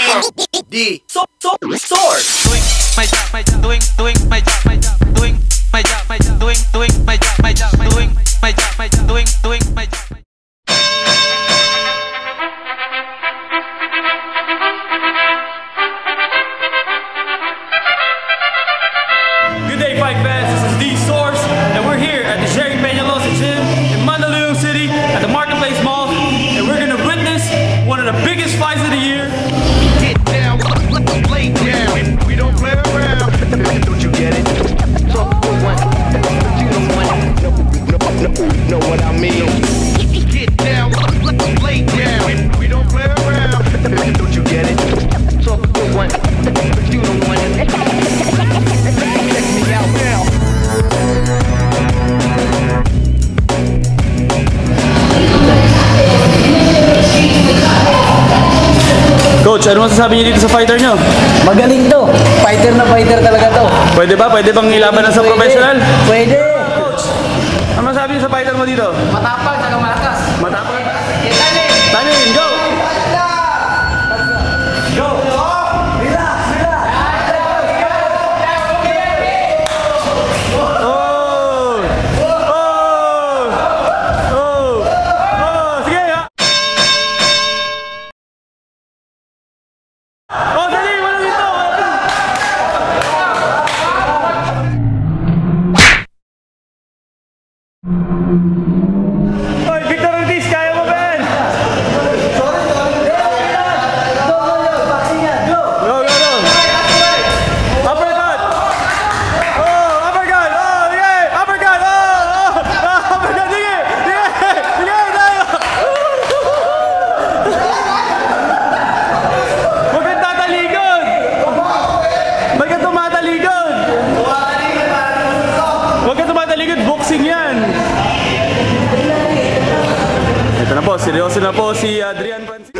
D Source. Doing my job, doing my job, doing my job, doing my job, doing my job, doing my job. Good day, Fight fans. This is D Source, and we're here at the Sherry Peñalosa Gym in Mandaluyong City at the Marketplace Mall, and we're gonna witness one of the biggest fights of the year. Get down, lay down. We don't play around. Don't you get it? Talk for one, you don't want it. Know what I mean? Get down, lay down. We don't play around. Don't you get it? Talk for one, you don't want it. Check me out now. Coach, ano masasabi niyo dito sa fighter nyo? Magaling to. Fighter na fighter talaga to. Pwede ba? Pwede bang ilaban na sa professional? Pwede. Coach, ano masasabi niyo sa fighter mo dito? Matapang, saka malakas. Matapang. Tanin, go! Go! Relax, relax. Oh! Oh! Oh! Oh! Sige! Oh, dali! Wala dito! Oy, Victor Ortiz, kaya mo, Ben? Go, go, go! Uppercut! Oh, uppercut! Oh, sige! Uppercut! Oh, oh! Uppercut! Sige! Sige! Sige! Tayo! Huwag kang tatalikod! Huwag kang tumatalikod! Huwag kang tumatalikod! Boxing yan! Ito na po, seryoso na po si Adrian Francis.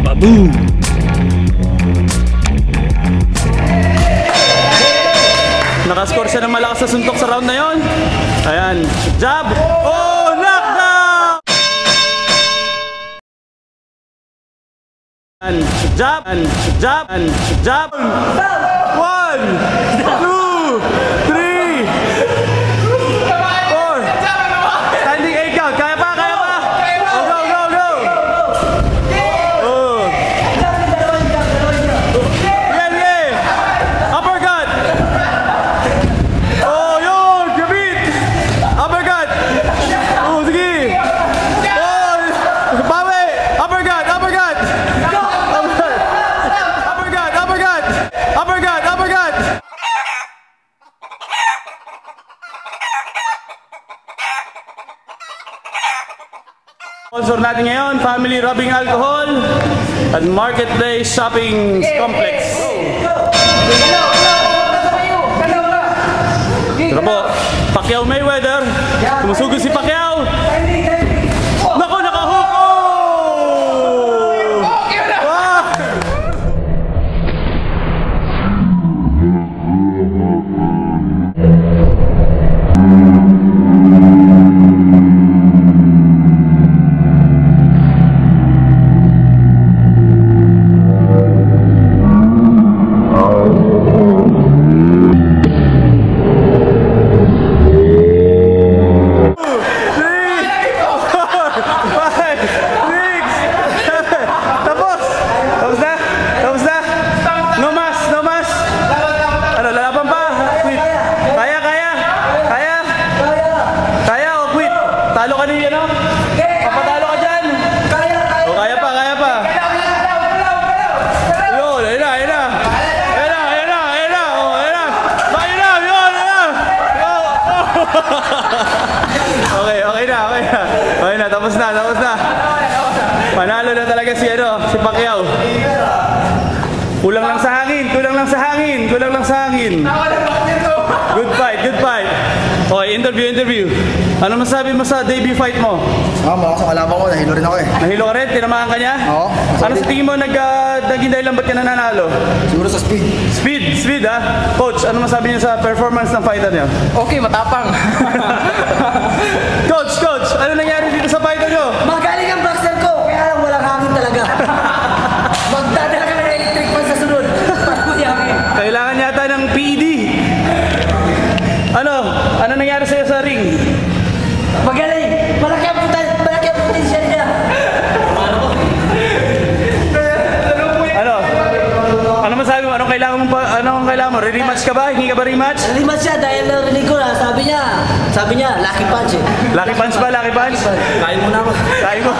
Baboom! Nakascore siya ng malakas sa suntok sa round na yon. Ayan, jab! Oh, knockdown! Ayan, jab! Jab! Jab! 1, 2, 3, 4. Standing 8 count. Kaya pa, kaya pa! Oh, go, go, go! Oh. Sige, sige! Uppercut! Oh, yun! Gabit! Uppercut! Oh, sige! Oh! Bawi! Uppercut! Uppercut! Uppercut! Uppercut! Uppercut! Uppercut! Uppercut! Sponsor natin ngayon, Family Rubbing Alcohol at Marketplace Shopping Complex. Ito po, Pacquiao Mayweather. Tumusugod si Pacquiao. Naku, nakahook! Oh! Wow! Talo ka niya, no? Papatalo ka dyan. O, kaya pa, kaya pa. Yun, ayun na, ayun na. Ayun na, ayun na, ayun na. O, ayun na. Ayun na, yun, ayun na. Okay, okay na, okay na. Okay na, tapos na, tapos na. Panalo na talaga si Pacquiao. Kulang lang sa hangin, kulang lang sa hangin, kulang lang sa hangin. Good fight, good fight. Okay, interview. Ano masabi mo sa debut fight mo? Malakas ang kalaban ko, nahilo rin ako eh. Nahilo ka rin? Tinamaan ka niya? Oo. Ano sa tingin mo naging dahilan ba't ka nananalo? Siguro sa speed. Speed ha? Coach, ano masabi niyo sa performance ng fighter niyo? Okay, matapang. Coach, ano nangyari dito sa fighter niyo? Magaling ang boxer ko, kaya lang walang hangin talaga. Magdadala ka ng electric fan sa sunod. Kailangan yata ng PED. Ano nangyari sa'yo sa ring? Magaling! Malaki ang potential niya. Ano masabi mo? Anong kailangan mo? Rematch ka ba? Hindi ka ba rematch? Lima siya dahil narinig ko na, sabi niya, lucky punch eh. Lucky punch ba? Lucky punch? Kain mo na ako. Kain mo.